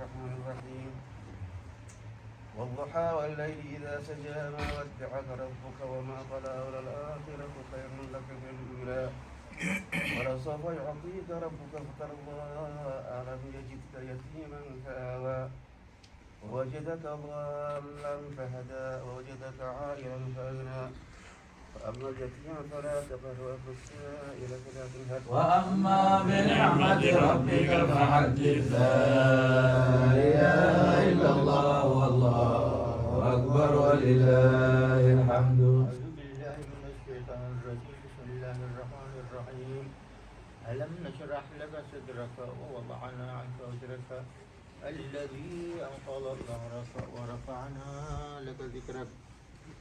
الرحمن الرحيم والضحى والليل إذا سجى ما ودعك ربك وما قلى وللآخرة خير لك من الأولى ولسوف يعطيك ربك فترضى ألم يجدك يتيما فآوى ووجدك ضالا فهدى ووجدك عائلا فأغنى فأما اليتيم فلا تقهر وأما السائل فلا تنهر وأما بنعمة ربك فحدث لا إله إلا الله والله أكبر ولله الحمد. أعوذ بالله من الشيطان الرجيم بسم الله الرحمن الرحيم ألم نشرح لك صدرك ووضعنا عنك وزرك الذي أنقض ظهرك ورفعنا لك ذكرك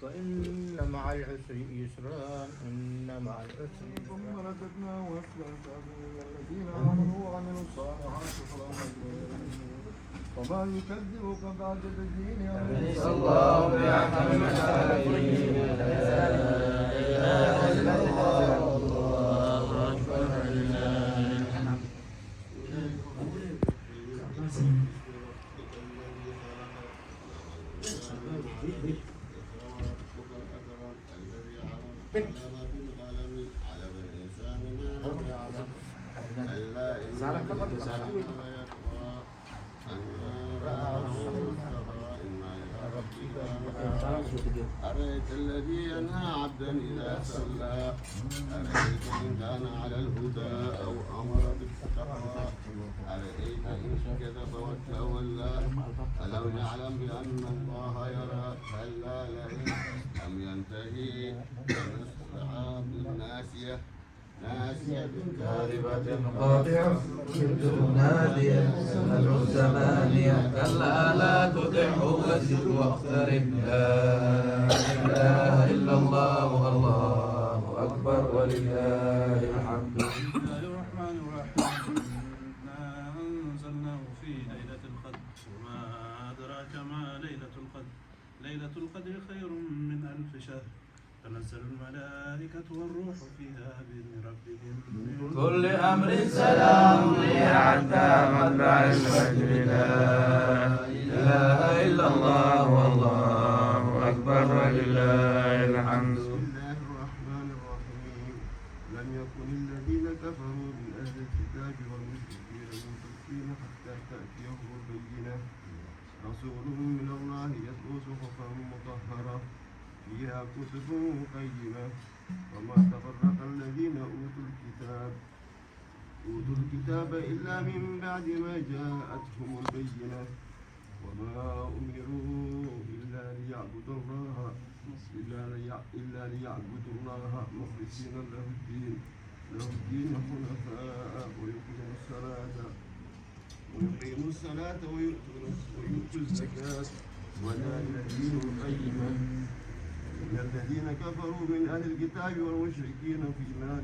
فإن مع العسر يسرا إن مع العسر ثم رددناه أسفل سافلين الذين آمنوا وعملوا الصالحات وما يكذبك بعد الدين أليس الله بأحكم الحاكمين لا إله إلا الله والله أكبر ولله الحمد. أرأيت الذي ينهى عبدا إذا صلى أرأيت إن كان على الهدى أو أمر بالتقوى أرأيت إن كذب وتولى ألم يعلم بأن الله يرى كلا لئن لم ينتهي لنصبح بالناسية ناسية كاذبة خاطئة نادية تدعو الزمانية كلا لا تطعه واسجد واقترب لا إله إلا الله والله أكبر ولله الحمد. بسم الله الرحمن الرحيم إنا أنزلناه في ليلة القدر وما أدراك ما ليلة القدر ليلة القدر خير من ألف شهر تنزل الملائكة والروح فيها بإذن ربهم من كل أمر سلام هي حتى مطلع الفجر لا إله إلا الله والله أكبر ولله الحمد. بسم الله الرحمن الرحيم لم يكن الذين كفروا من أهل الكتاب والمشركين منفكين حتى تأتيهم البينة رسول من الله يتلو صحفا مطهرة فيها كتب قيمة وما تفرق الذين أوتوا الكتاب إلا من بعد ما جاءتهم البينة وما أمروا إلا ليعبدوا الله مخلصين له الدين حنفاء ويقيموا الصلاة ويؤتوا الزكاة وذلك الدين القيمة إن الذين كفروا من أهل الكتاب والمشركين في نار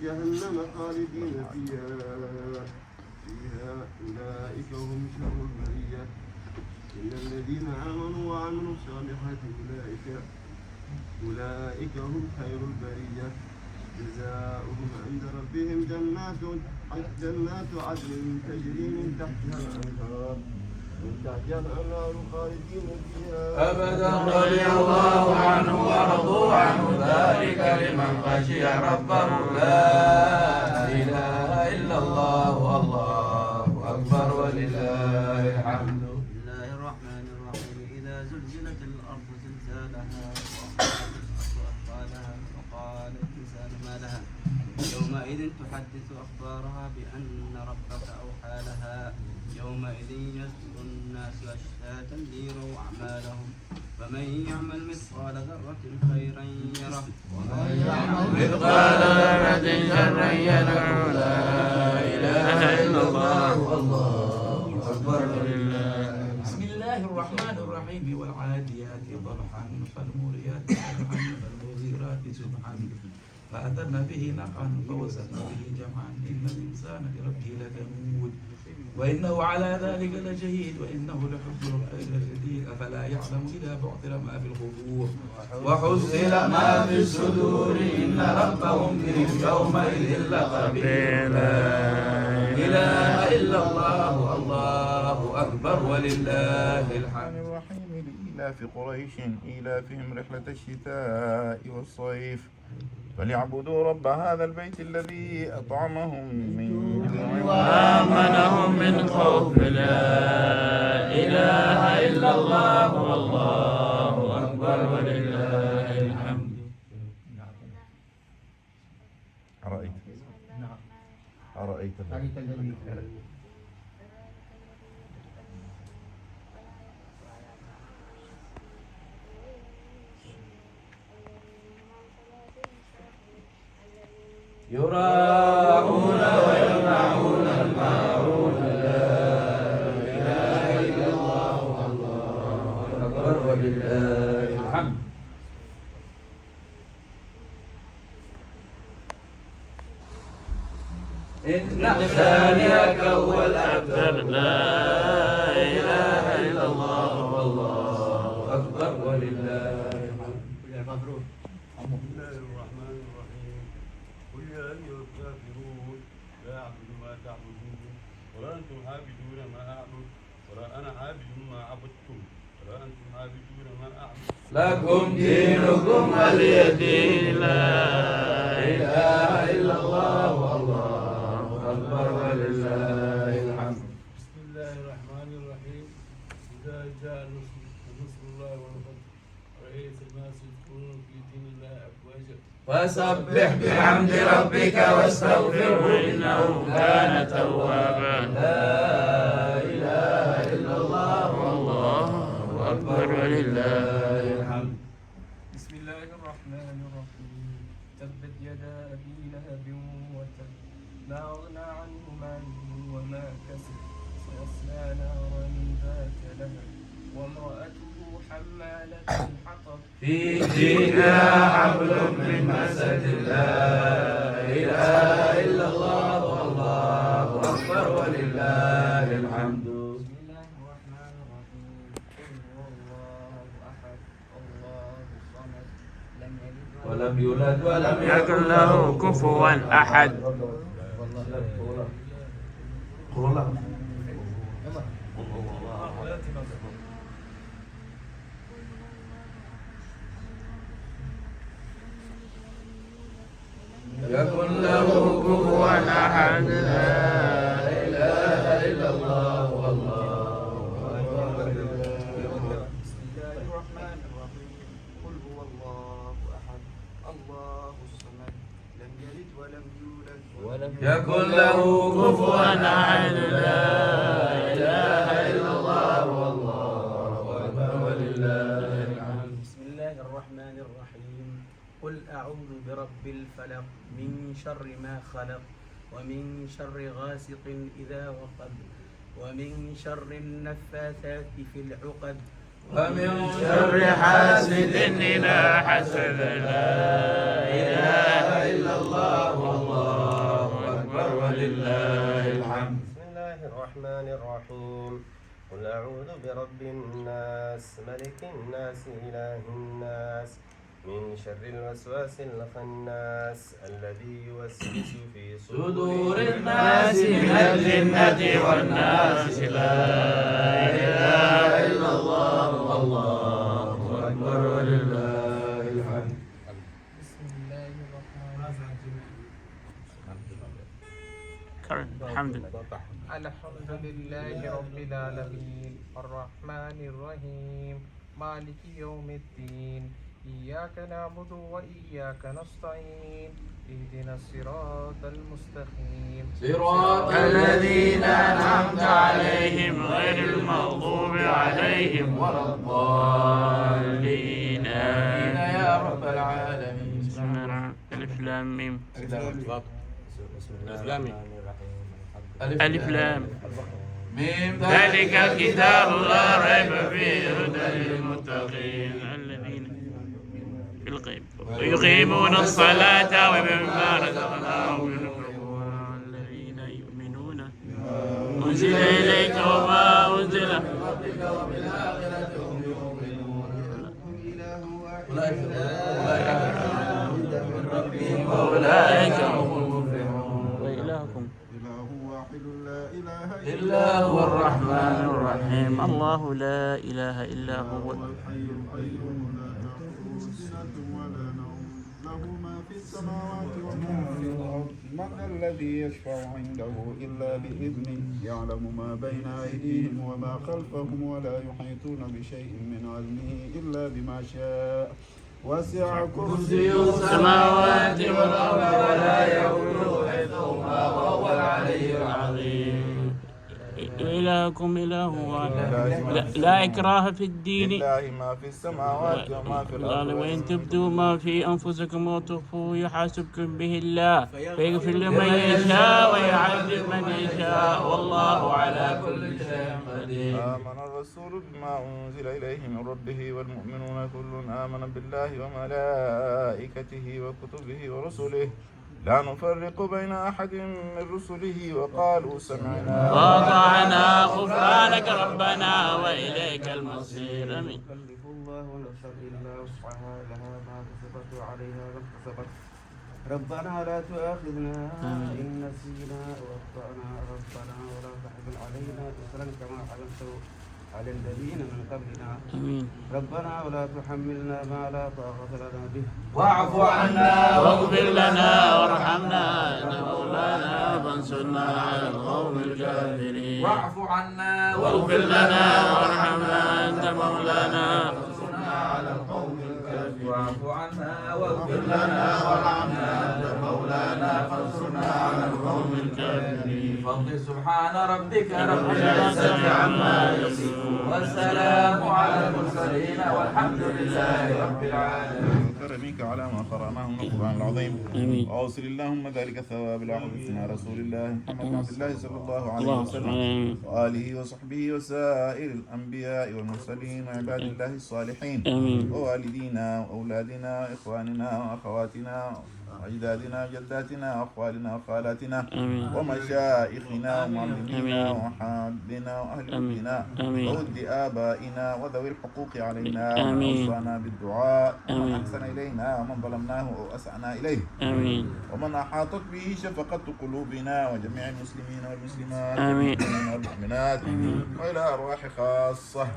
جهنم خالدين فيها أولئك هم شر البرية إن الذين آمنوا وعملوا الصالحات أولئك هم خير البرية جزاؤهم عند ربهم جنات عدن تجري من تحتها الأنهار خالدين فيها أبدا رضي الله عنه ورضوا عنه ذلك لمن خشي ربه لا إله إلا الله والله أكبر ولله الحمد. بسم الله الرحمن الرحيم إذا زلزلت الأرض زلزالها وأخرجت الأرض أثقالها وقال الإنسان ما لها يومئذ تحدث أخبارها بأن ربك أوحى لها يومئذ يصدر الناس أشتاتا ليروا أعمالهم فمن يعمل مثقال ذرة خيرا يره ومن يعمل مثقال ذرة شرا يره لا إله إلا الله والله أكبر ولله. بسم الله الرحمن الرحيم والعاديات ضبحا فالموريات قدحا فالمغيرات سبحا فأثرن به نقعا فوسطن به جمعا إن الإنسان لربه لكنود وإنه على ذلك لشهيد وإنه لحب الخير لشديد أفلا يعلم إذا بعثر ما في القبور وحصل ما في الصدور إن ربهم بهم يومئذ لخبير لا إله إلا الله أكبر ولله الرحمن الحمد. الرحيم لإيلاف قريش إيلافهم رحلة الشتاء والصيف فليعبدوا رب هذا البيت الذي أطعمهم من جوع وآمنهم من خوف. لا إله إلا الله والله أكبر ولله الحمد. أرأيت الذي يراءون ويمنعون الماعون. لا إله إلا الله والله أكبر ولله الحمد. إن ثانيك هو الأبتر. لا إله إلا الله والله أكبر ولله الحمد. بسم الله الرحمن الرحيم قل يا أيها الكافرون لا أعبد ما تعبدون ولا أنتم عابدون ما أعبد ولا أنا عابد ما عبدتم ولا أنتم عابدون ما أعبد لكم دينكم ولي دين. لا إله إلا الله والله أكبر ولله الحمد. بسم الله الرحمن الرحيم إذا جاء نصر الله والفتح ورأيت الناس يدخلون في دين الله أفواجا فسبح بحمد ربك واستغفره إنه كان توابا. لا إله إلا الله والله أكبر ولله الحمد. بسم الله الرحمن الرحيم تبت يدا أبي لهب وتب ما أغنى عنه ماله وما كسب سيصلى نارا ذات لهب وامرأته حمالة الحطب في جيدها حبل من مسد. لا إله إلا الله والله أكبر ولله الحمد. بسم الله الرحمن الرحيم قل هو الله أحد الله الصمد لم يلد ولم يولد ولم يكن له كفوا أحد. يكن له كفوا أحد. لا إله إلا الله والله أكبر. بسم الله الرحمن الرحيم قل هو الله أحد الله الصمد لم يلد ولم يولد ولم يكن له كفوا أحد. لا إله إلا الله والله أكبر ولله الحمد. بسم الله الرحمن الرحيم قل أعوذ برب الفلق من شر ما خلق ومن شر غاسق إذا وقب ومن شر النفاثات في العقد ومن شر حاسد إذا حسد. لا إله إلا الله والله أكبر ولله الحمد. بسم الله الرحمن الرحيم قل أعوذ برب الناس ملك الناس إله الناس من شر الوسواس الخناس الذي يوسوس في صدور الناس من الجنة والناس. لا إله إلا الله والله أكبر ولله الحمد. بسم الله الرحمن الحمد لله. الحمد لله رب العالمين الرحمن الرحيم مالك يوم الدين إياك نعبد وإياك نستعين اهدنا الصراط المستقيم صراط الذين أنعمت عليهم غير المغضوب عليهم ولا الضالين. آمين يا رب العالمين. بسم الله الرحمن ألف لام ميم. ألف لام ميم. ذلك الكتاب لا ريب فيه هدى للمتقين الذين في الغيب ويقيمون الصلاة ومما رزقناهم ينفقون الذين يؤمنون أنزل إليك وما أنزل أولئك هم المفلحون. وإلهكم إله واحد لا إله إلا هو الرحمن الرحيم. الله لا إله إلا هو الحي القيوم لا تأخذه سنة ولا نوم له ما في السماوات وما في الأرض من الذي يشفع عنده إلا بإذنه يعلم ما بين أيديهم وما خلفهم ولا يحيطون بشيء من علمه إلا بما شاء وسع كرسيه السماوات والأرض ولا يؤوده حفظهما وهو العلي العظيم. إلهكم إله واحد لا إكراه في الدين لله ما في السماوات وما في الأرض وإن تبدوا ما في أنفسكم وتخفوه يحاسبكم به الله فيغفر لمن يشاء ويعذب من يشاء والله على كل شيء قدير. آمن الرسول بما أنزل إليه من ربه والمؤمنون كل آمن بالله وملائكته وكتبه ورسله لا نفرق بين أحد من رسله وقالوا سمعنا وأطعنا غفرانك ربنا وإليك المصير. آمين. يكلف الله نفسا إلا وسعها لها ما كسبت وعليها ما اكتسبت ربنا لا تؤاخذنا إن نسينا وأخطأنا ربنا ولا تحمل علينا إصرا كما حملته على الذين من قبلنا آمين. ربنا ولا تحملنا ما لا طاقة لنا به واعف عنا واغفر لنا وارحمنا أنت مولانا فانصرنا على القوم الكافرين. واعف عنا واغفر لنا وارحمنا أنت مولانا وانصرنا على القوم الكافرين. واعف عنا واغفر لنا وارحمنا أنت مولانا فانصرنا على القوم الكافرين. فضل سبحان ربك رب العزة عما يصفون والسلام على المرسلين والحمد لله رب العالمين. كرمك على ما قرأناه من القرآن العظيم آمين. وأوصل اللهم ذلك الثواب إلى حضرتنا رسول الله محمد بن عبد الله صلى الله عليه اللهم وسلم آمين. وآله وصحبه وسائر الأنبياء والمرسلين وعباد الله الصالحين آمين. ووالدينا وأولادنا وإخواننا وأخواتنا وأجدادنا وجداتنا وأخوالنا وخالاتنا آمين. ومشايخنا ومعلمينا آمين. وحابنا وأهل آمين. بيتنا آمين. وود آبائنا وذوي الحقوق علينا آمين. وأوصانا بالدعاء ومن آمين. أحسن إلينا ومن ظلمناه أو أسأنا إليه آمين. ومن أحاطت به شفقة قلوبنا وجميع المسلمين والمسلمات آمين. والمؤمنين والمؤمنات وإلى أرواح خاصة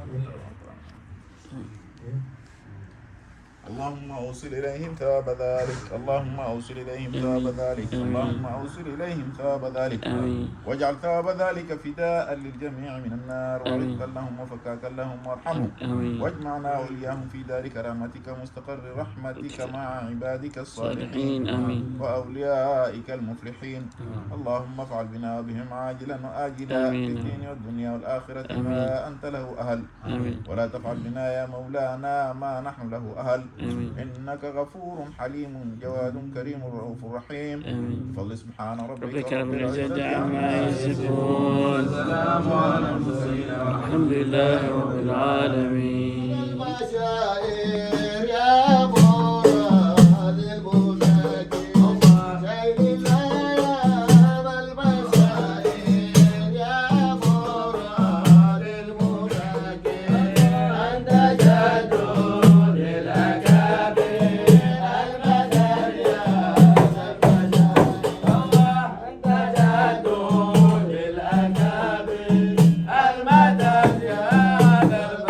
اللهم أوصل إليهم ثواب ذلك اللهم أوصل إليهم ثواب ذلك اللهم أوصل إليهم ثواب ذلك آمين. واجعل ثواب ذلك فداء للجميع من النار آمين. ورزقا لهم وفكاكا لهم وارحمهم آمين. واجمعنا وإياهم في دار كرامتك مستقر رحمتك مع عبادك الصالحين آمين. وأوليائك المفلحين اللهم افعل بنا وبهم عاجلا وآجلا في آمين. الدين والدنيا والآخرة آمين. ما أنت له أهل آمين. ولا تفعل بنا يا مولانا ما نحن له أهل آمين. إنك غفور حليم جواد كريم رؤوف رحيم آمين. فضل سبحان ربك ربك رب العزة عما يصفون السلام على المرسلين الحمد لله رب العالمين. البشائر يا مراد المساكين شيخ الأيام البشائر يا مراد المساكين أنت جد للأكابر المدد يا البشائر أنت جد للأكابر المدد يا البشائر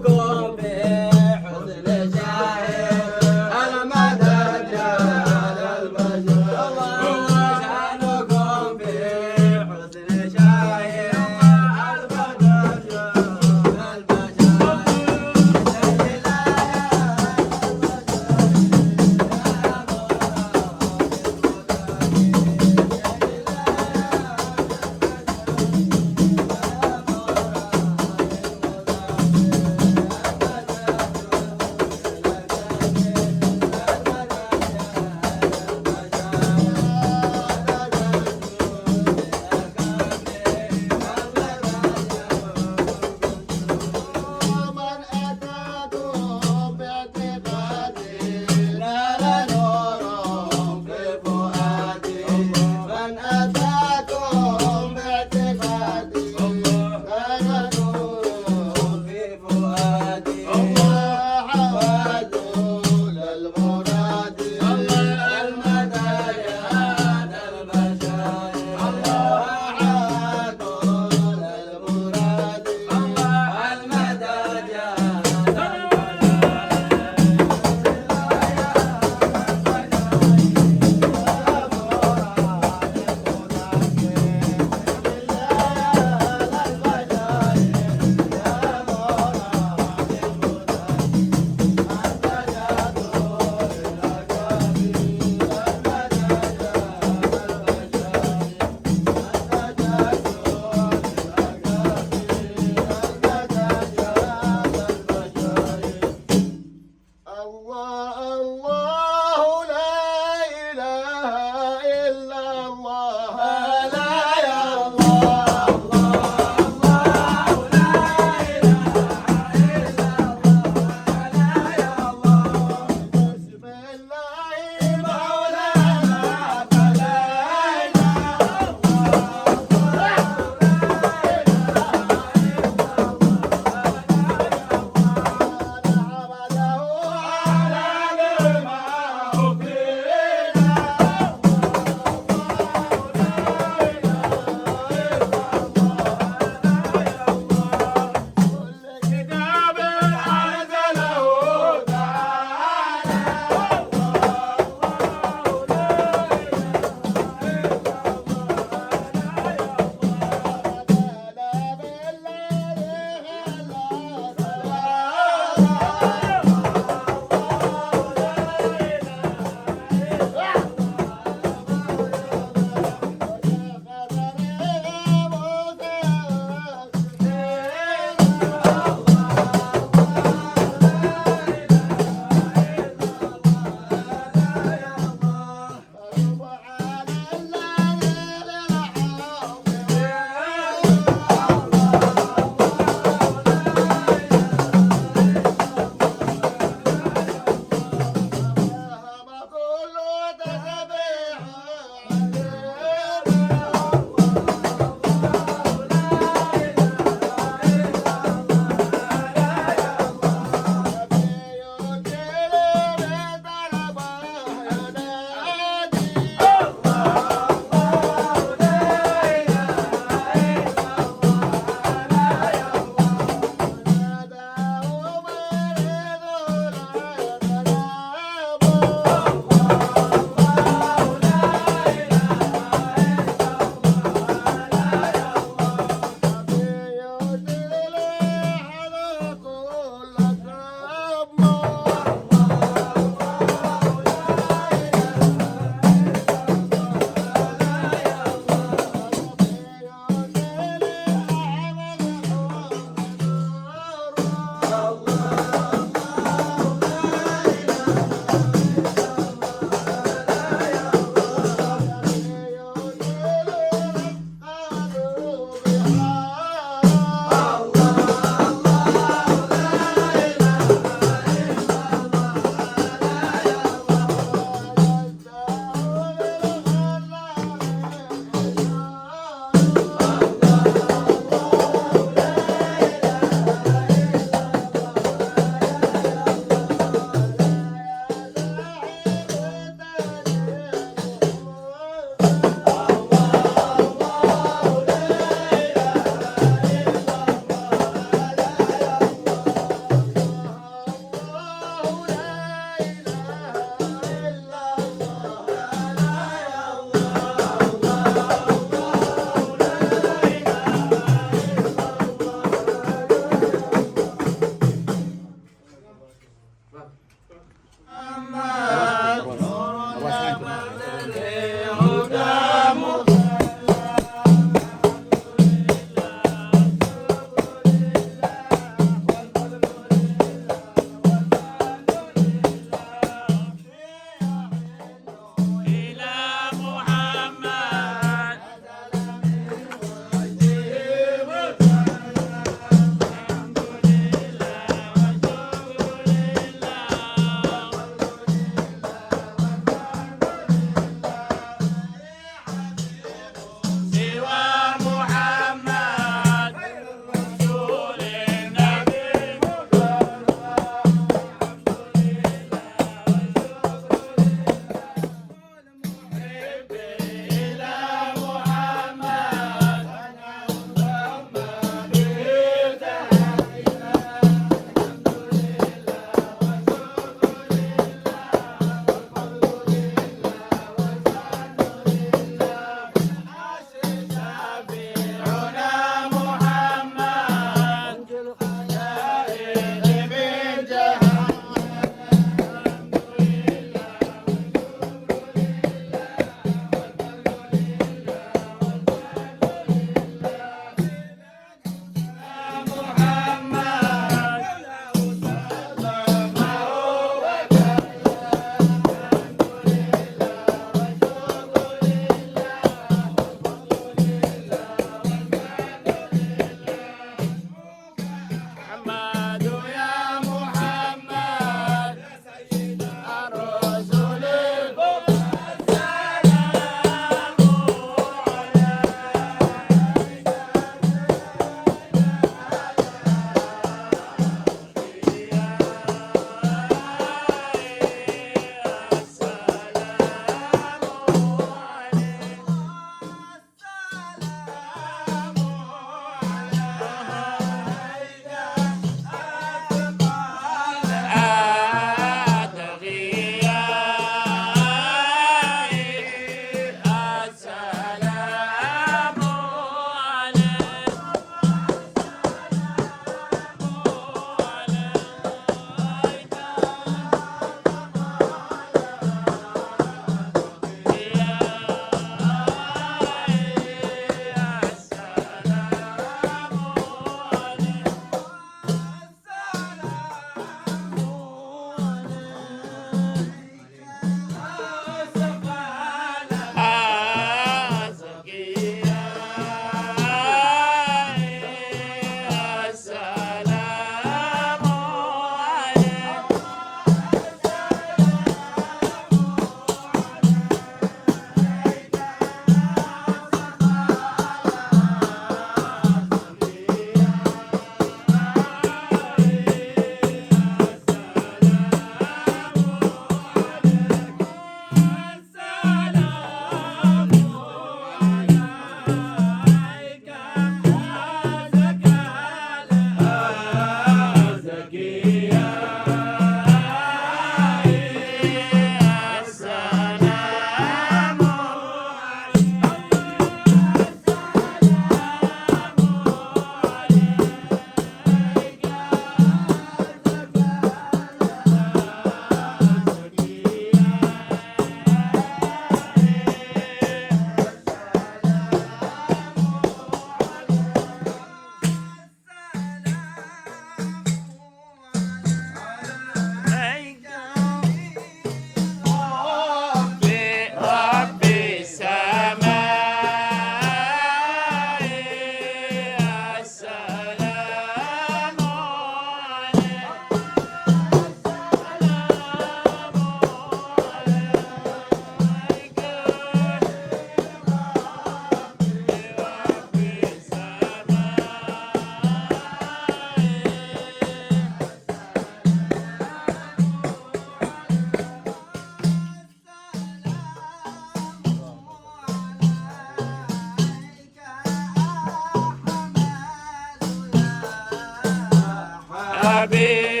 حبيبي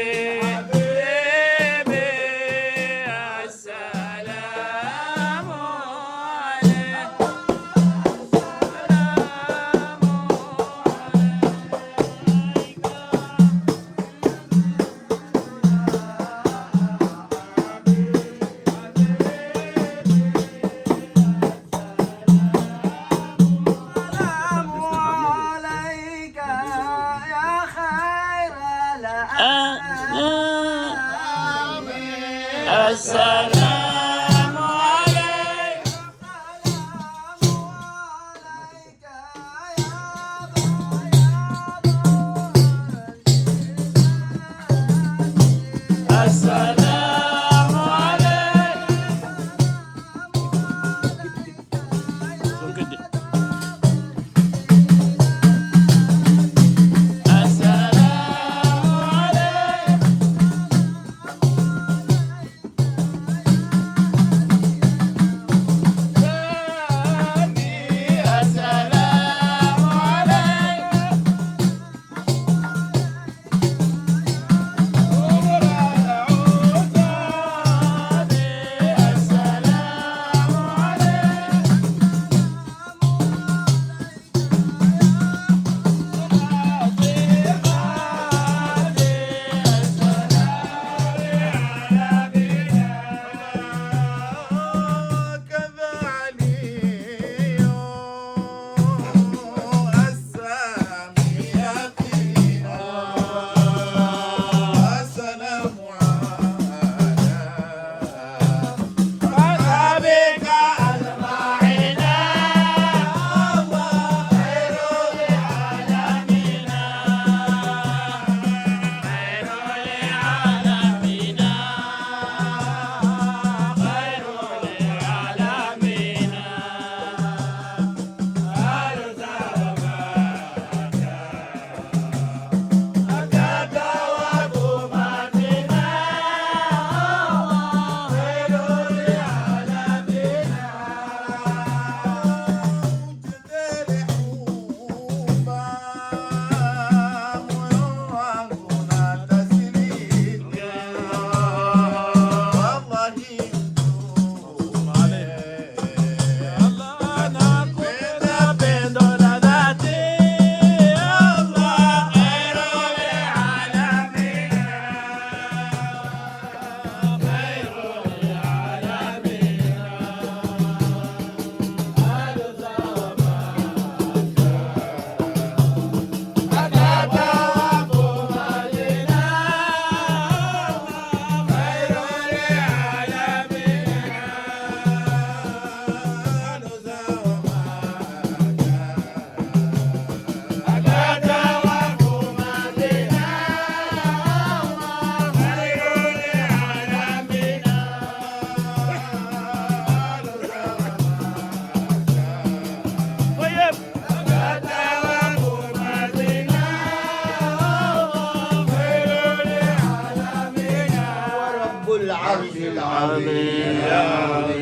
السلام عليك السلام عليك السلام عليك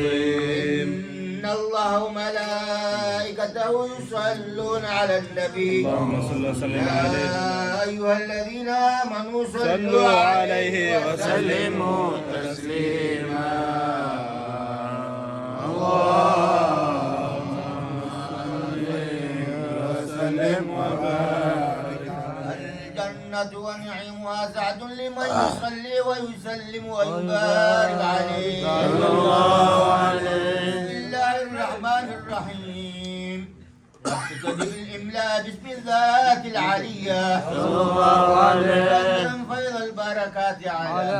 إن الله وملائكته يصلون على النبي اللهم صل وسلم عليه يا أيها الذين آمنوا صلوا عليه وسلموا تسليما اللهم وسلم وبارك الجنة ونعيمها سعد لمن يصلي ويسلم ويبارك عليه صلى الله عليه. بسم الله الرحمن الرحيم يقتضي الإملاء باسم الذات العلية صلى الله عليه. فيض البركات على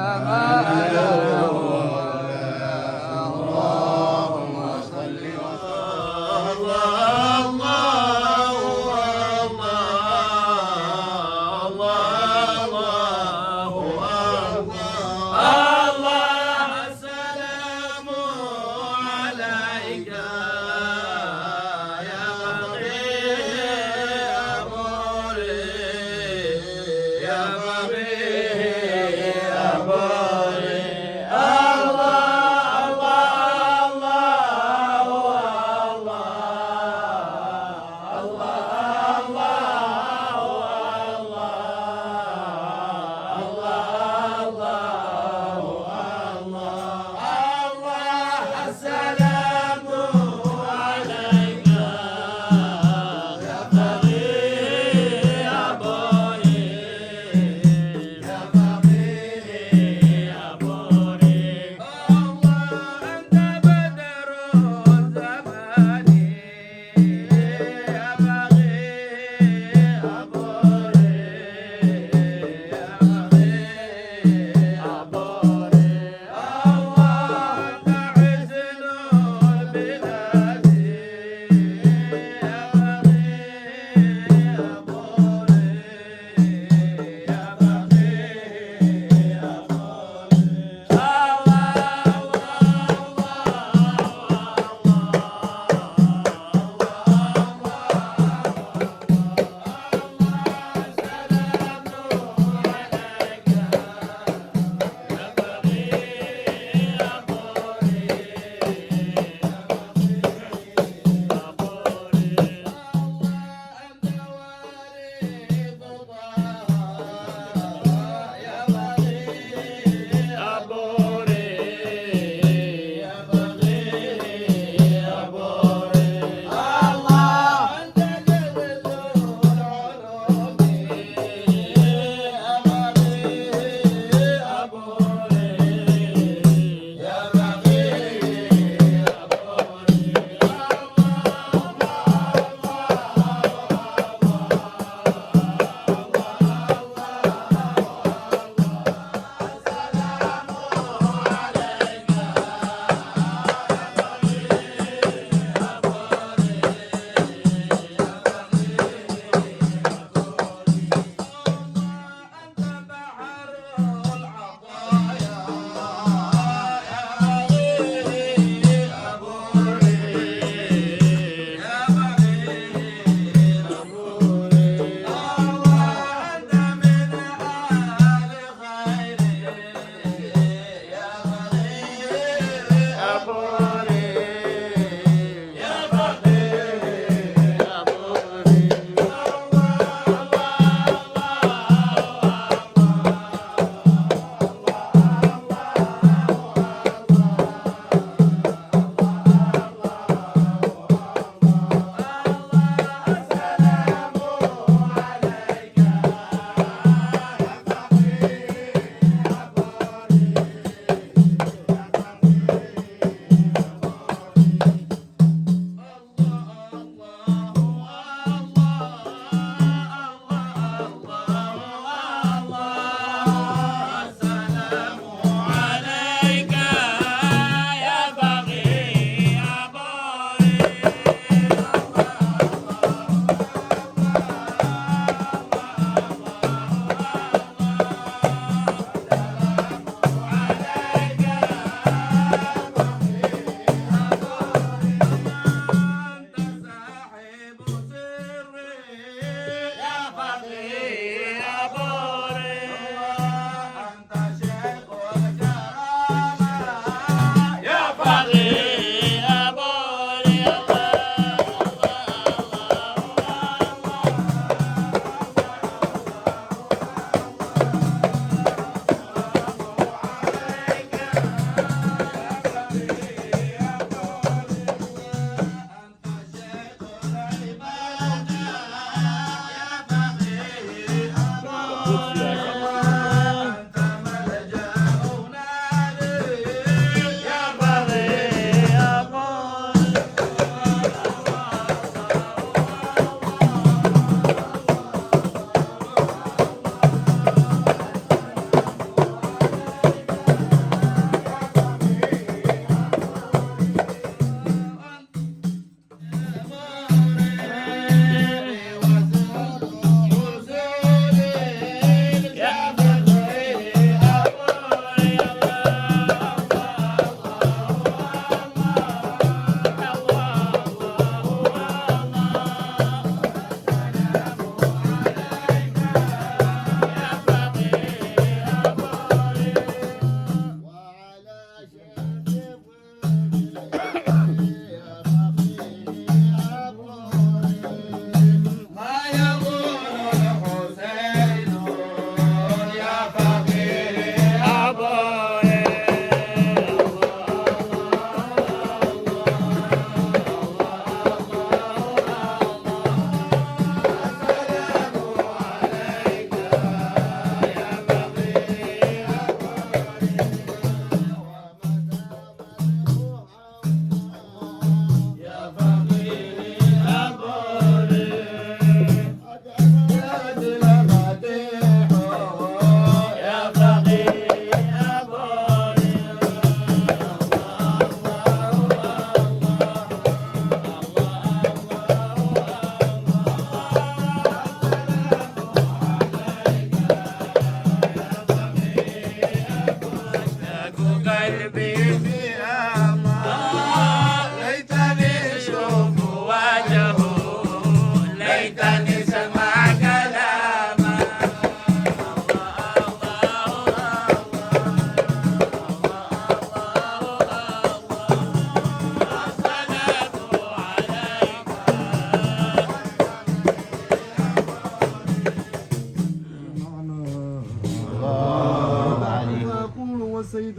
اللهم صل الله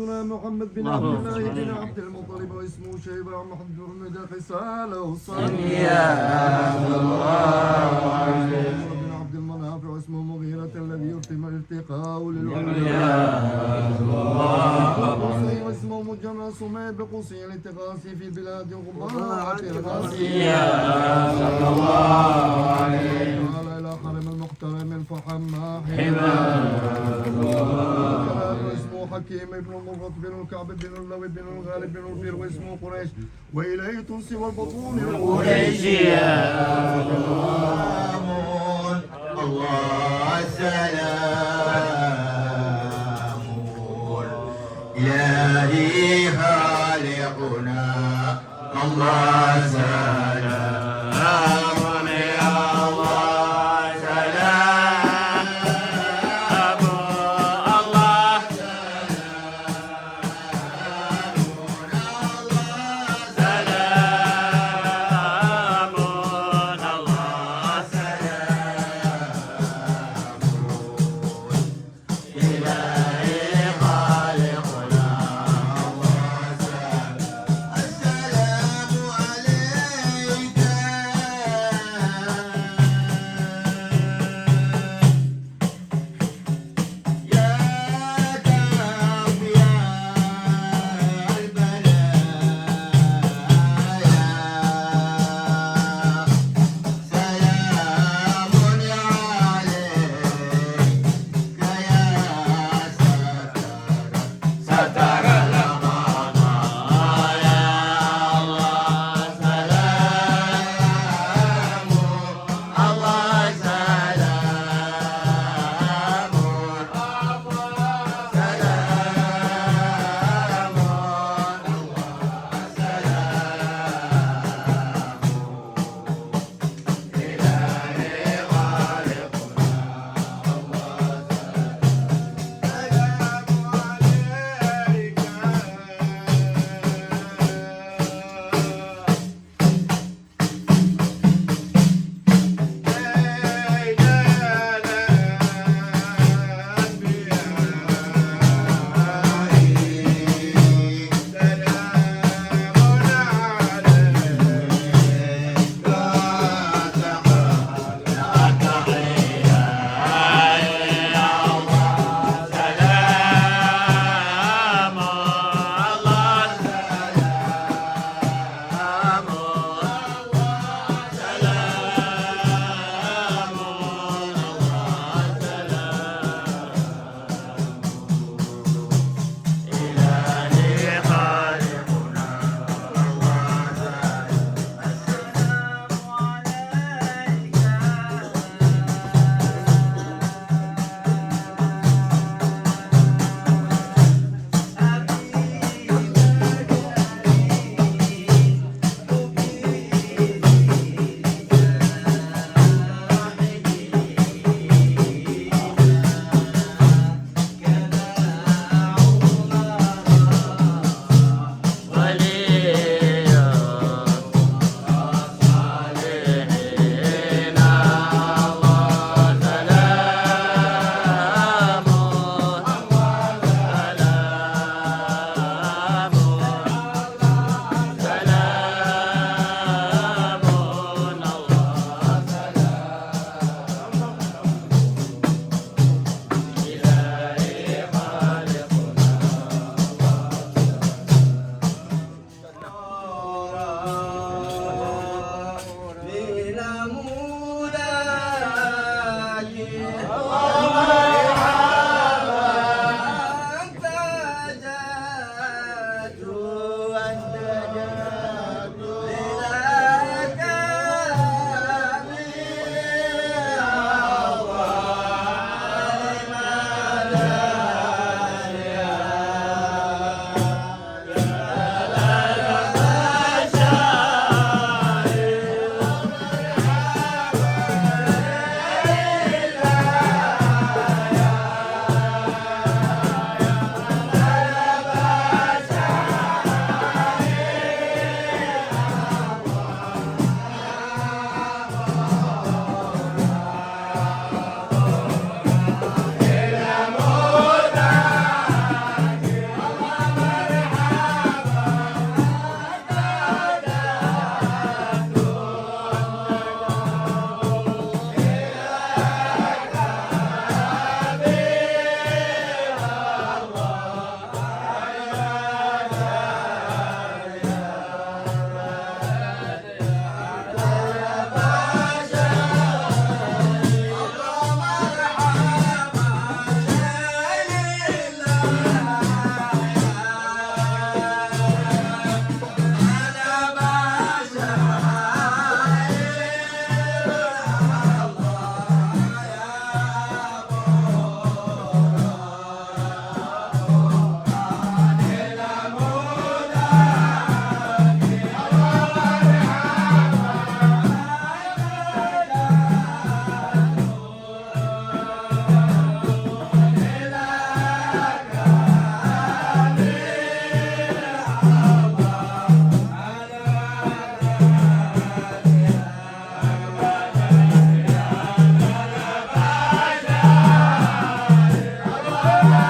سيدنا محمد بن عبد الله بن عبد المطلب واسمه شيبة محمد خصاله صلى بن عبد المنافع واسمه مغيرة الذي يتم الارتقاء للعليا واسمه مجرى سمي بقصي الاتقاسي في بلاد الغبارة الغاسية صلى الله عليه وعلى إلى حرم المحترم الفحماح اسمه حكيم بن مرة بن الكعب بن اللوي بن الغالب بن الفير واسمه قريش وإليه تنسب البطون القريشية الله سلام إلهي خالقنا الله سلام يا الله سلام الله سلام الله إلهي خالقنا الله سلام السلام عليك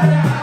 لا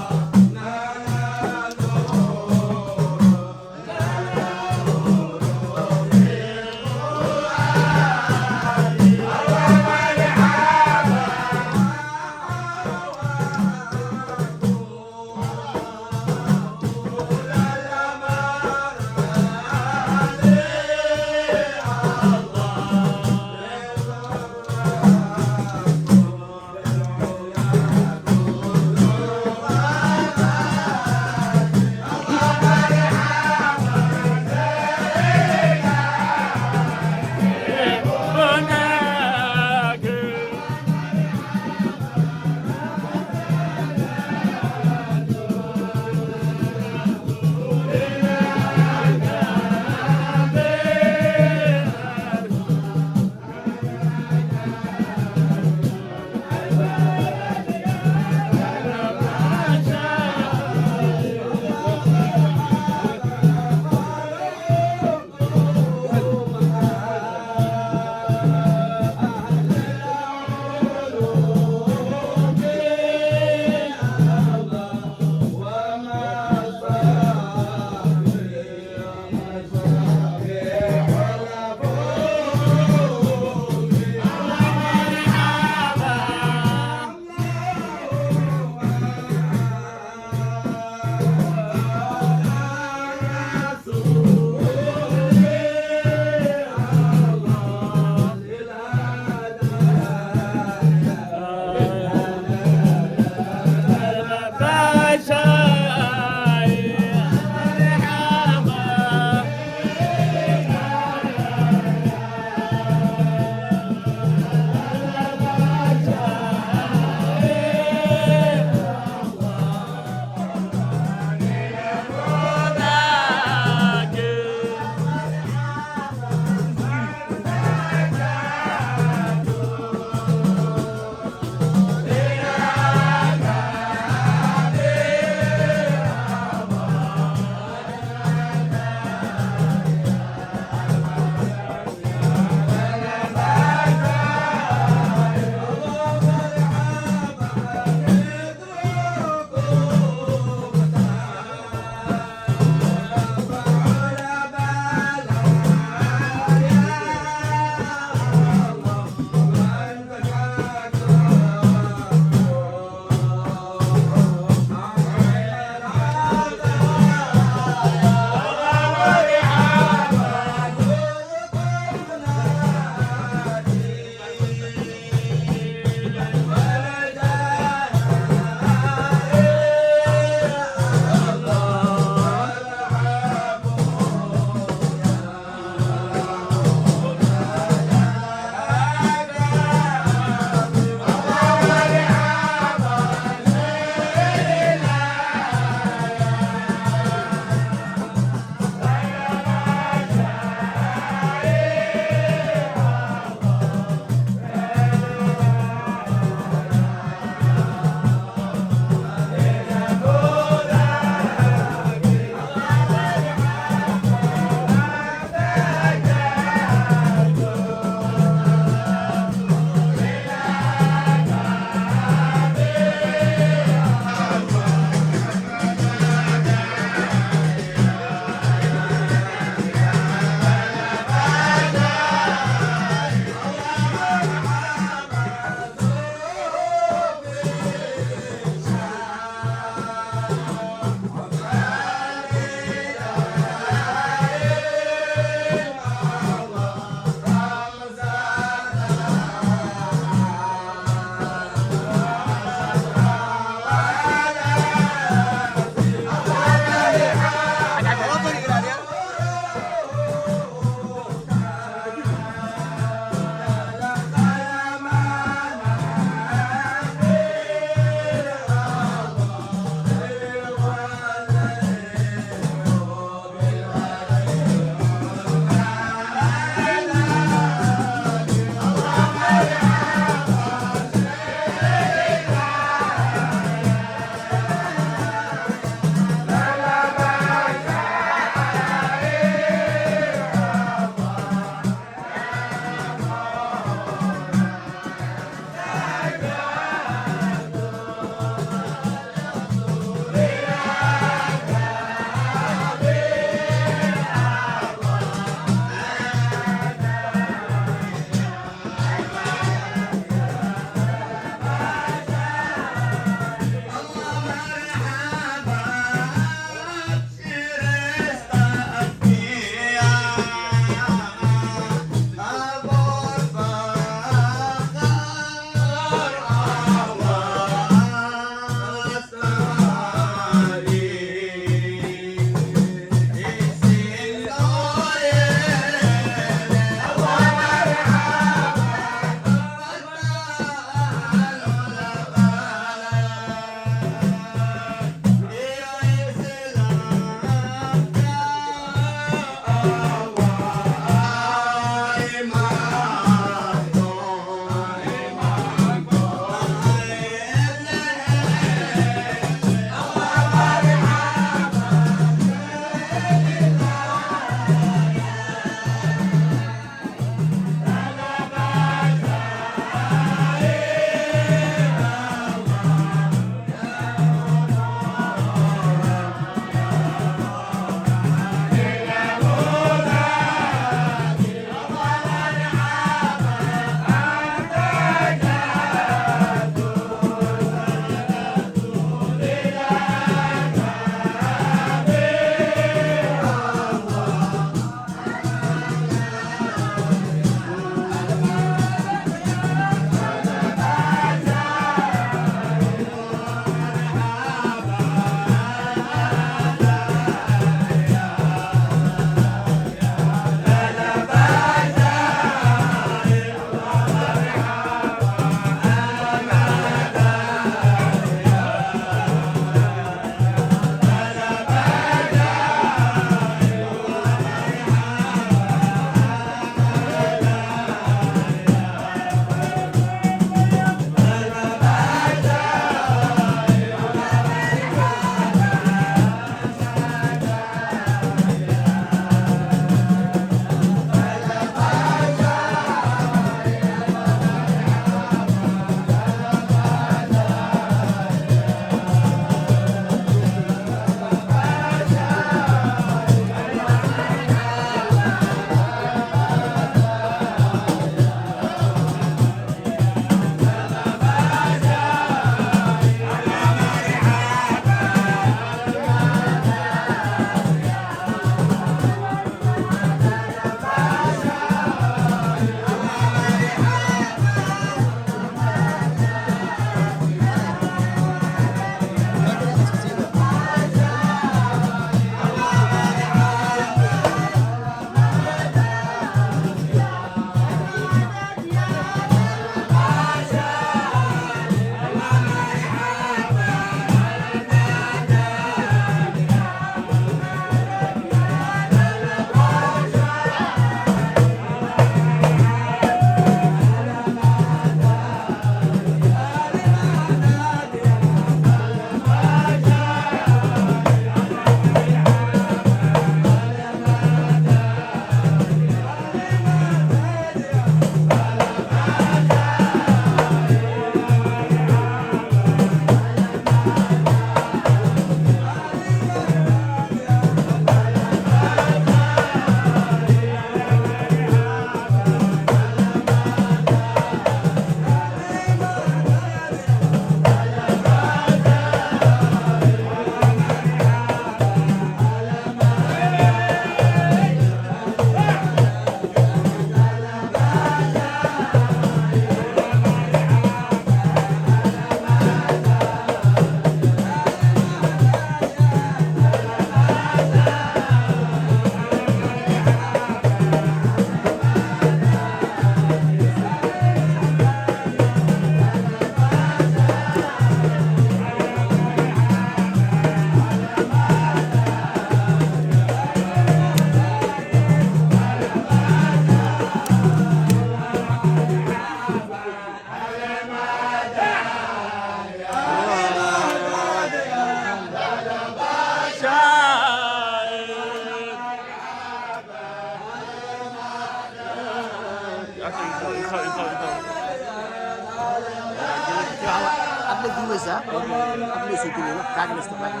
Apa situ ni? Kagak mesti pakai.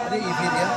Ada ini dia.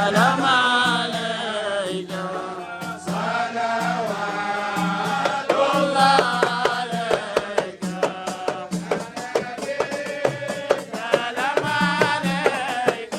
سلام عليك صلوات الله عليك سلام عليك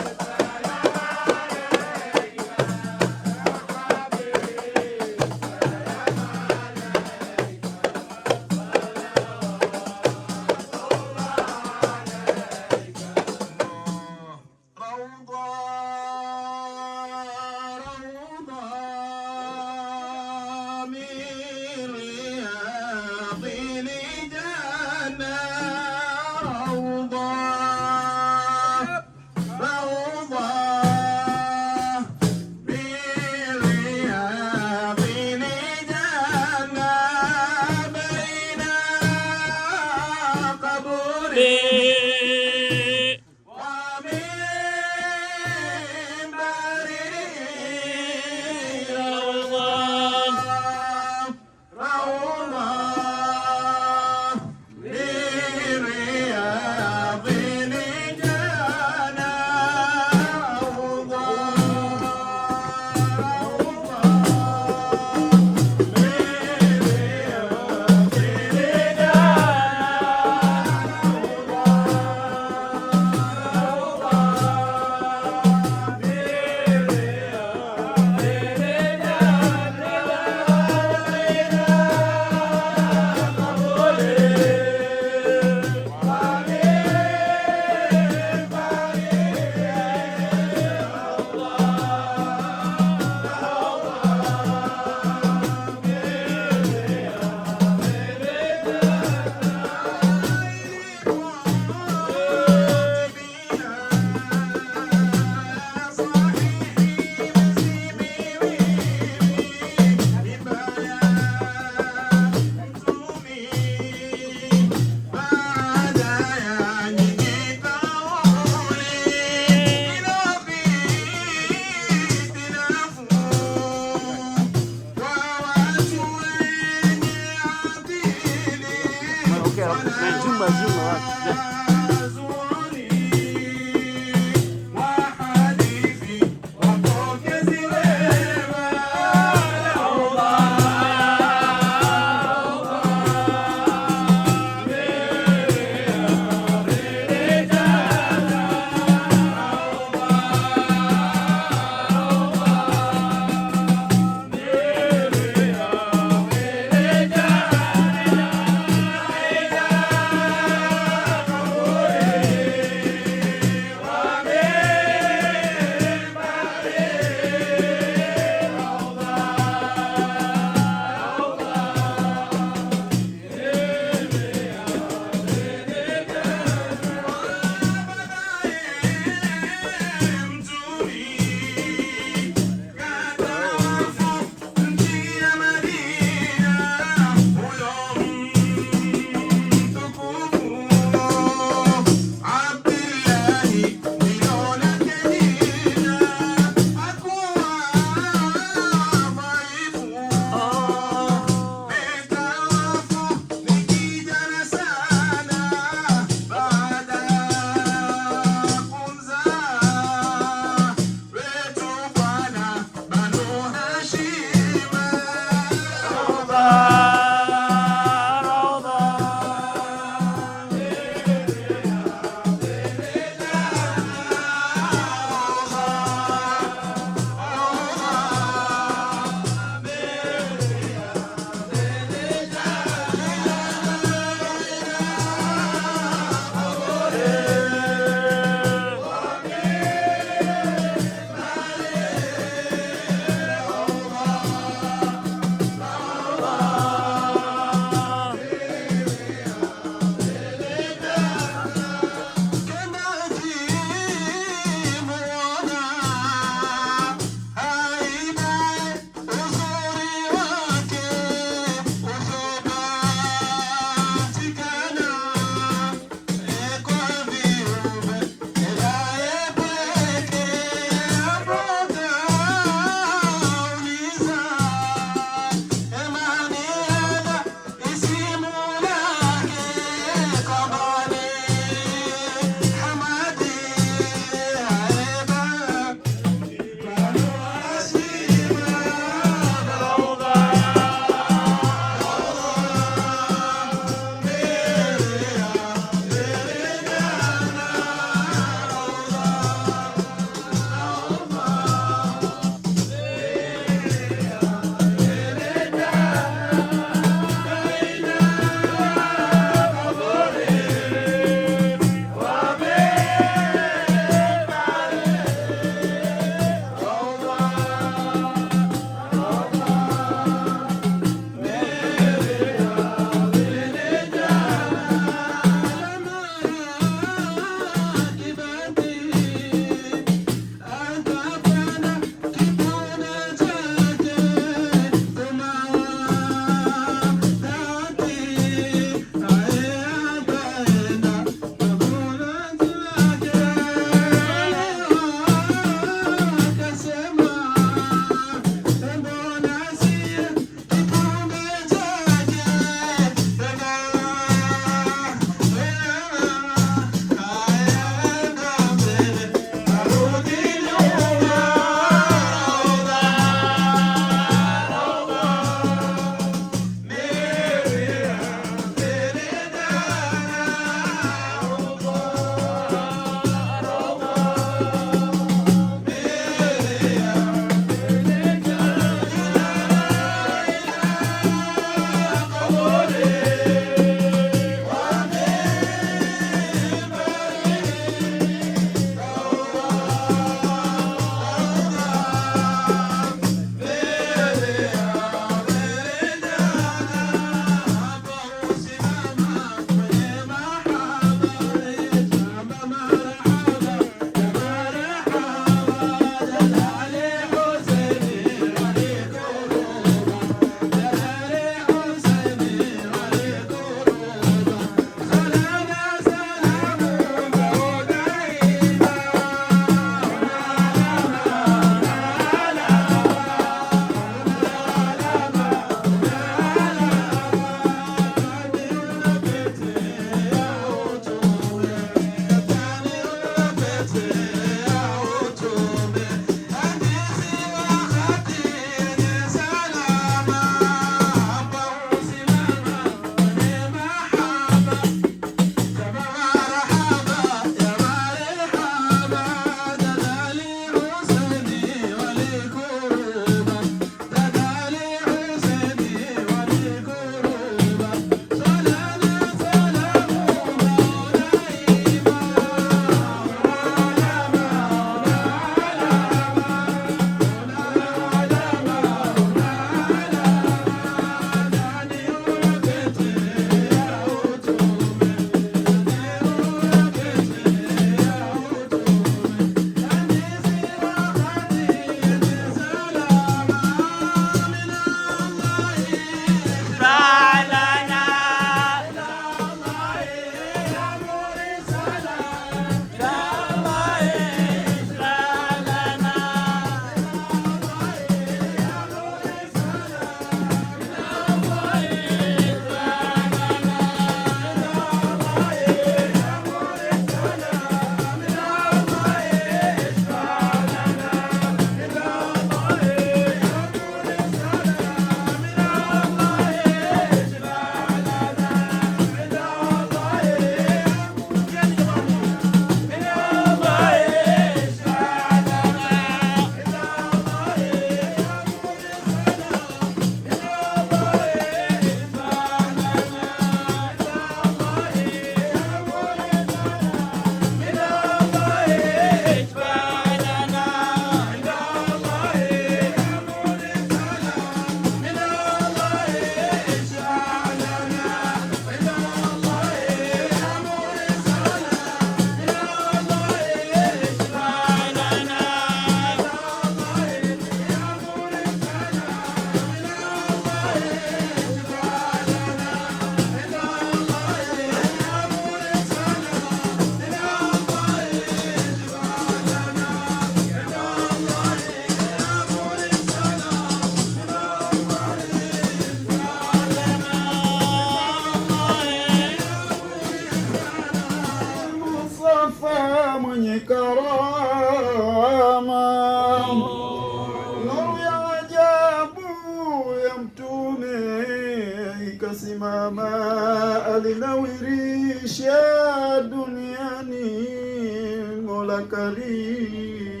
Mola Karima.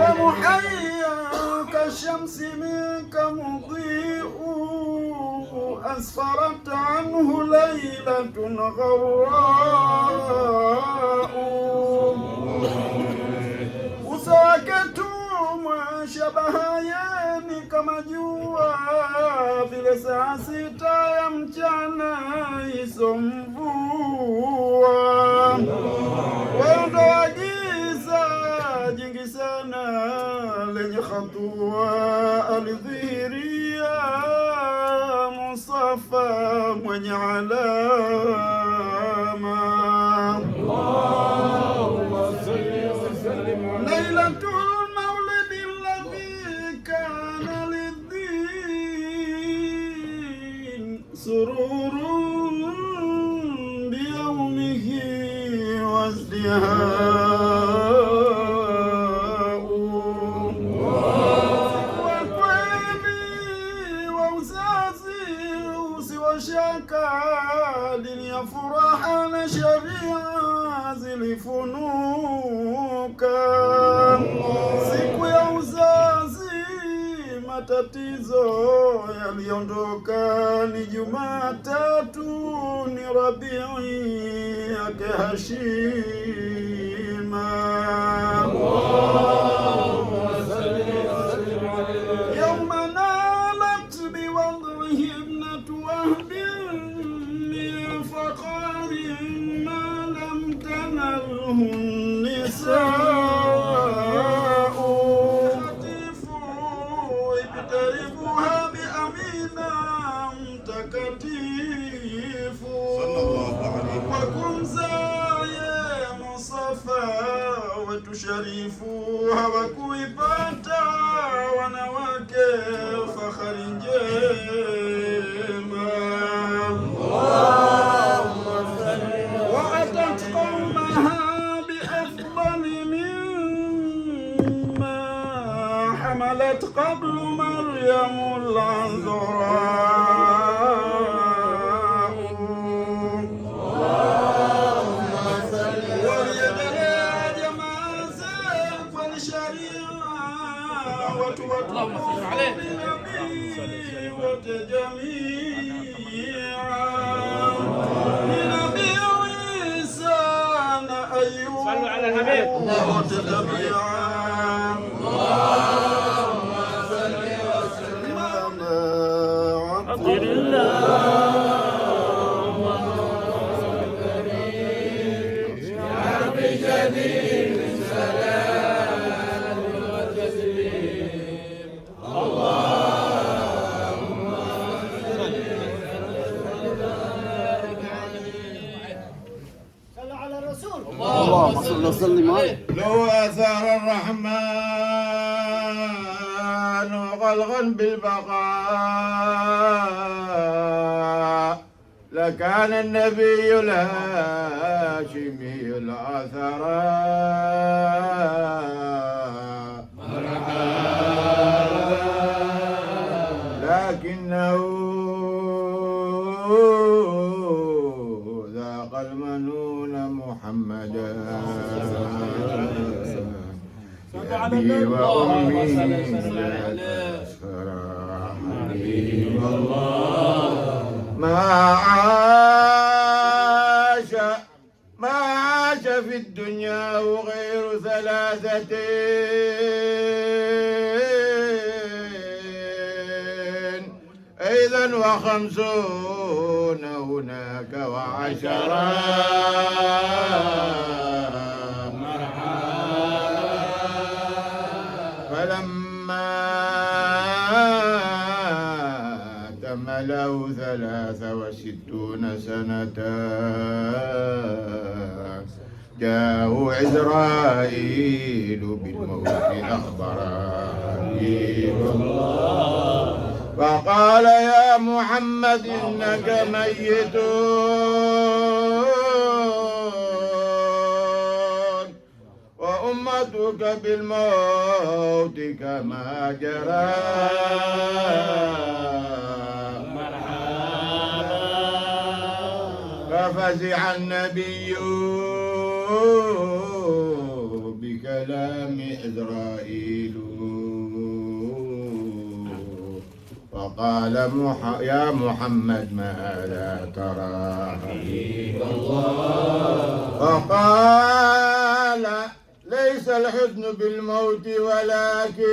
ومحيا كالشمس منك مضيء أسفرت عنه ليلة غراء usawaketuma shabahayeni kama jua vile saa sita ya mchana isomvua waondoa giza jingi sana lenye hatua alidhihiria Mustafa mwenye alama. Lailatul Maulid alladhi kana lid-din sururun biyawmihi wazdihau. Kwa kweli wa uzazi usiwashaka, dini ya furaha na sharia zilifunuka. Siku ya uzazi matatizo yaliondoka, ni Jumatatu ni Rabii yake Hashima. Yawma nalat biwadhihi ibnatu Wahbin min faqarin ma lam tanalhu nisa'u ibtarifuha bi amina mtakatifu kwa kumzaye Mustafa wetu sharifu. Hawakuipata wanawake fahari njema. وأتت قومها بأفضل مما حملت قبل مريم العذراء. وليدلى جمازة والشريعة وتوتر بنبي وتجميعا لنبي عيسى أيوب وتتبعا. اللهم صل وسلم على عبد اللهم صل وسلم عليه. لو أثار الرحمن غلغا بالبقاء لكان النبي الهاشمي الأثر. لكنه ذاق المنون محمدا أبي وأمي حبيب الله ما عاش في الدنيا غير ثلاثة أيضا وخمسون هناك وعشرة. فلما تم له 63 سنة جاءه عزرائيل بالموت أخبره فقال يا محمد إنك ميت وأمتك بالموت كما جرى. ففزع النبي بكلام إسرائيل فقال يا محمد ماذا ترى؟ فقال ليس الحزن بالموت ولكن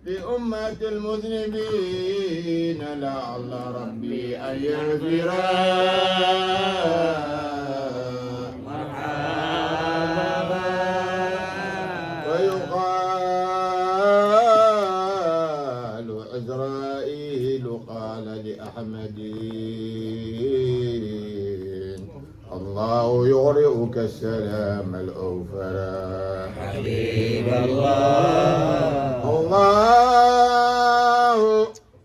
لأمة المذنبين لعل ربي أن يغفر ويقال عزرائيل قال لأحمد الله يغرئك السلام الأوفر حبيب الله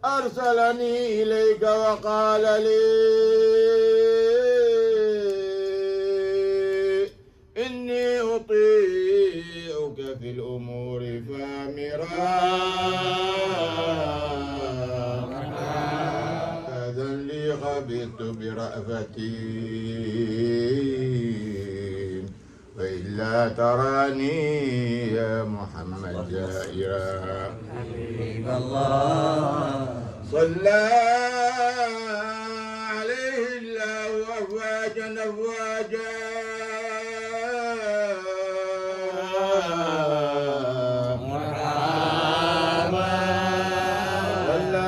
أرسلني إليك وقال لي إني أطيعك في الأمور فامرا أذن لي خبثت برأفتي وإلا تراني يا محمد جائرا حبيب الله صلى عليه الله أفواجا أفواجا صلى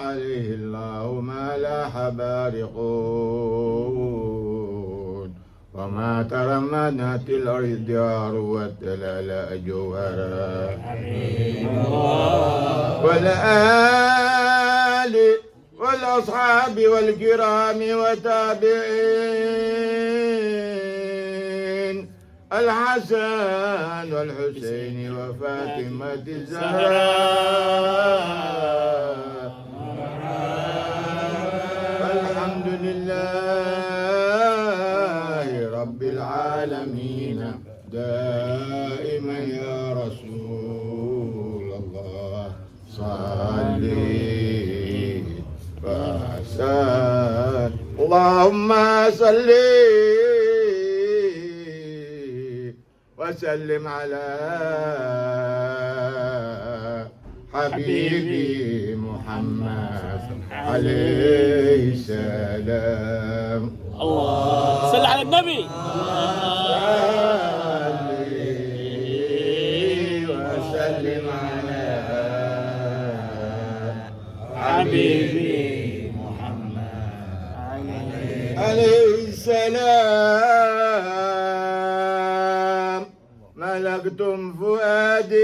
عليه الله ما لاح بارقون وما ترمدت الأرض والتلال جوهرا والآل والأصحاب والكرام وتابعين الحسن والحسين وفاطمة الزهراء الحمد لله رب العالمين دائما يا رسول الله صلي وسلم اللهم صل وسلم على حبيبي محمد عليه السلام الله صل على النبي وسلم على حبيبي محمد عليه السلام ملكتم فؤادي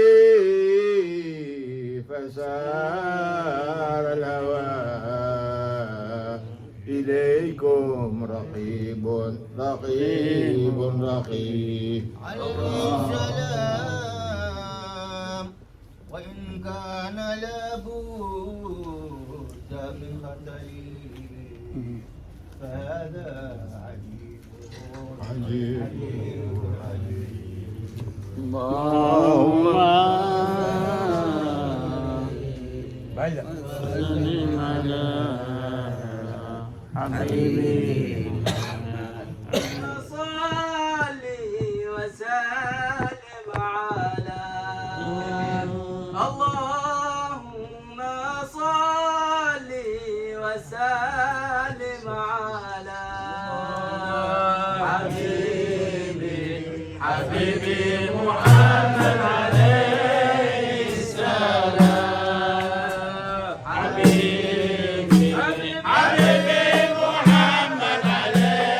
فسار الهوى إليكم رقيب رقيب رقيب عليه السلام وإن كان لابد من خطر فهذا عجيب عجيب اللهم سلم على حبيبي صلي وسلم على اللهم صلي وسلم على حبيبي محمد عليه السلام حبيبي محمد عليه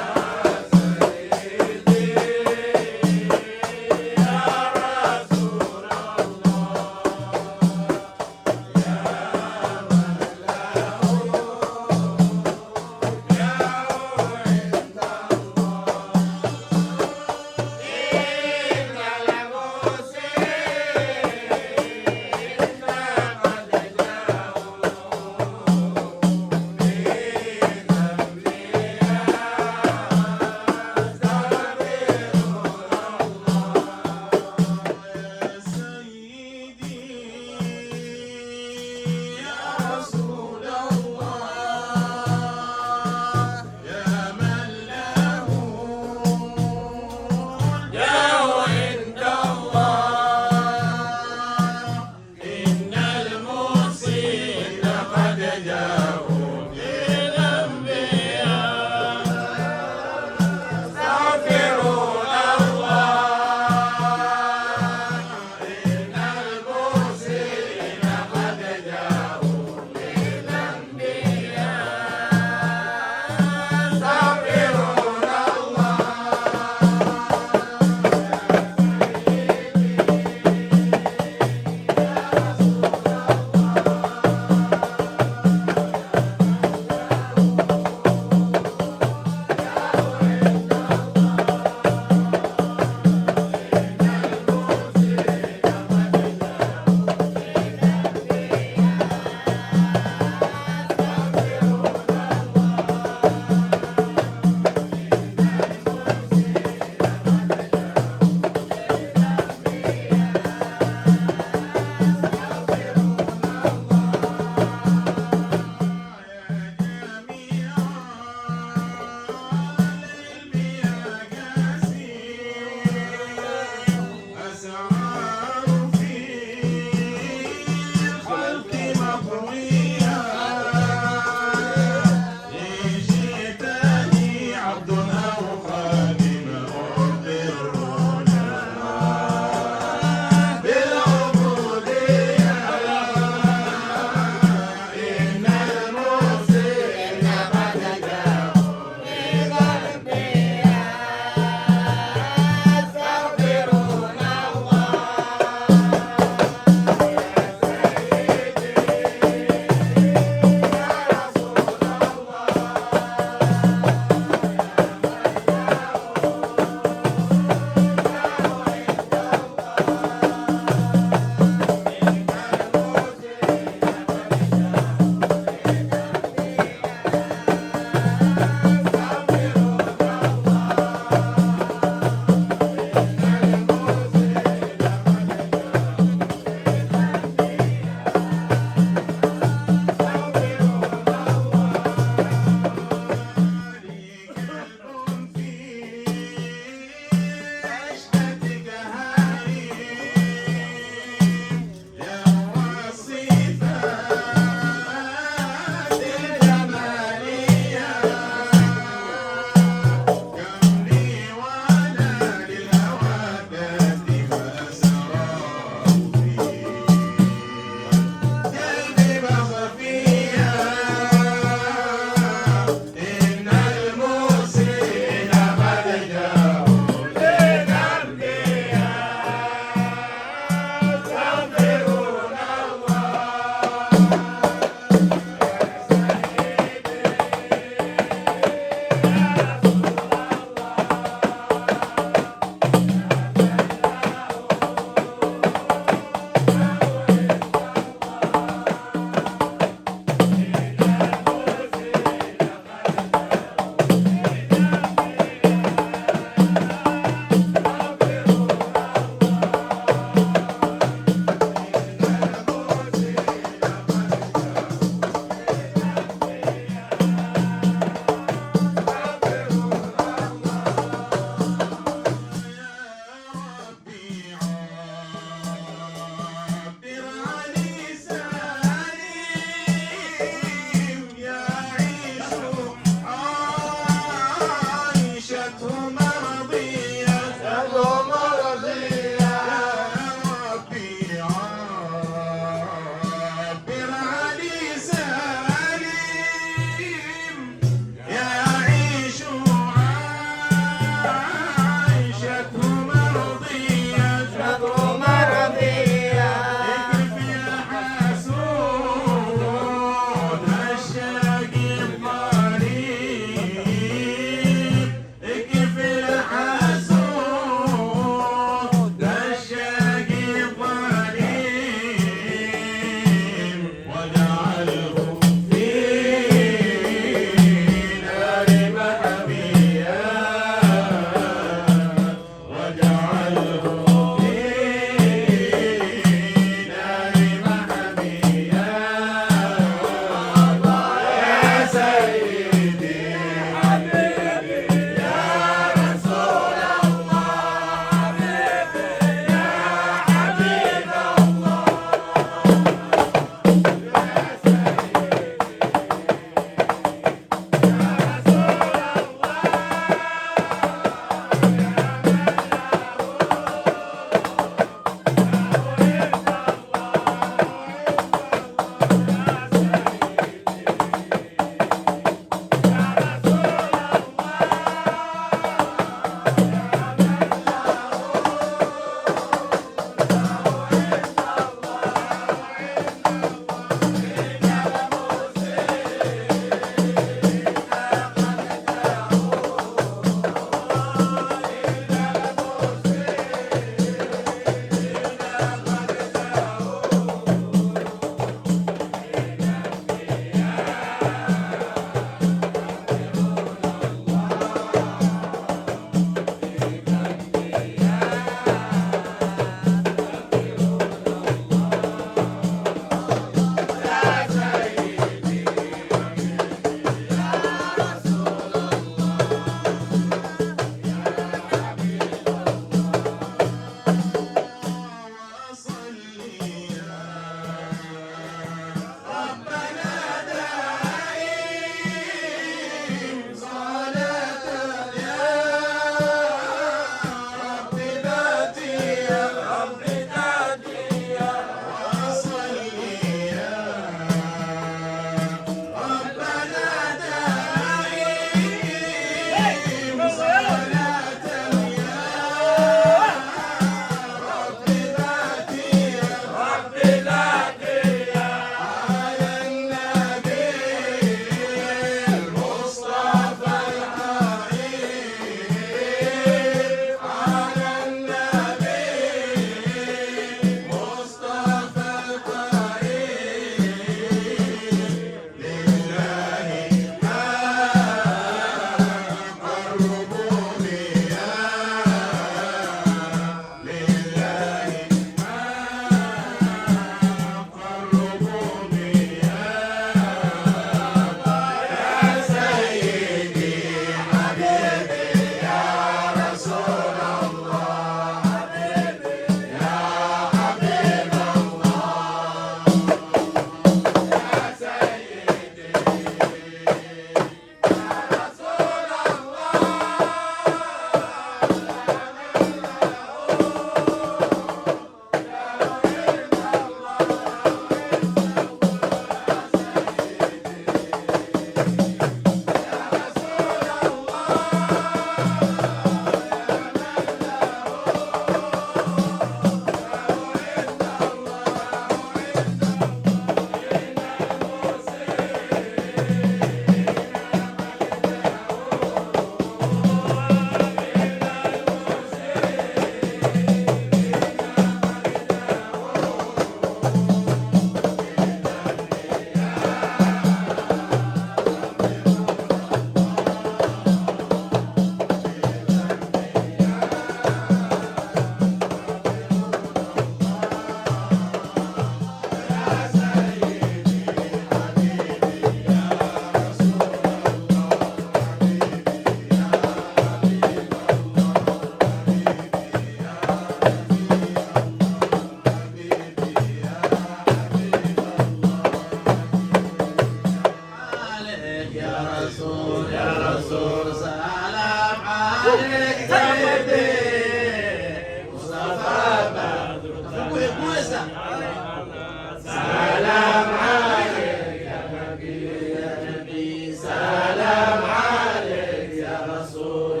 سلام عليك يا نبي يا نبي سلام عليك يا رسول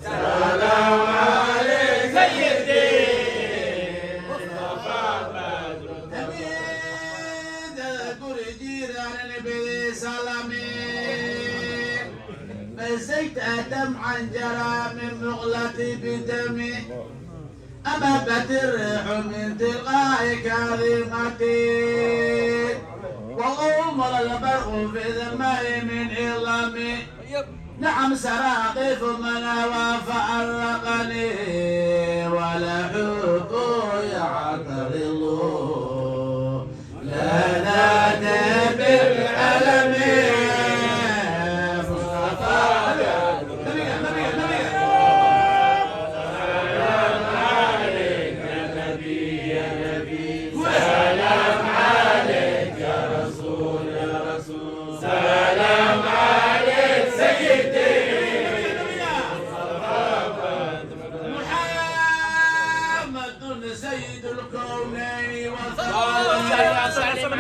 سلام عليك سيدي مصطفى بدر حميد قرجير على النبي سلامين مسيت دمعا جرى من مغلتي بدمي أمامت الريح من تلقاء كريمتي والله البرق في ذمي من عظمي نعم سراقف من وفأرقني ولا حب يعترض لا نادى بالألم سيد الكونين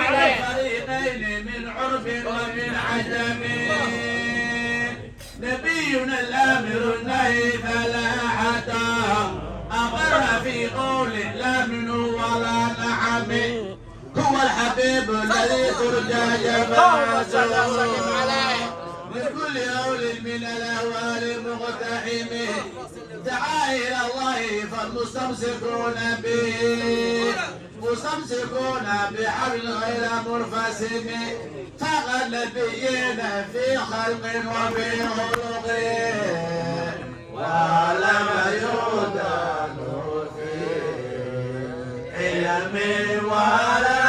والفريقين من عرب ومن عجم نبينا الامر النهي فلا حتى اقر في قول لا منه ولا نعم هو الحبيب الذي ترجى جماعته من كل هول من الاهوال مقتحم دعا الى الله فالمستمسكون به مستمسكون بحبل غير منفسم فاق النبيين في خلق وفي خلق ولم يدان في علم ولا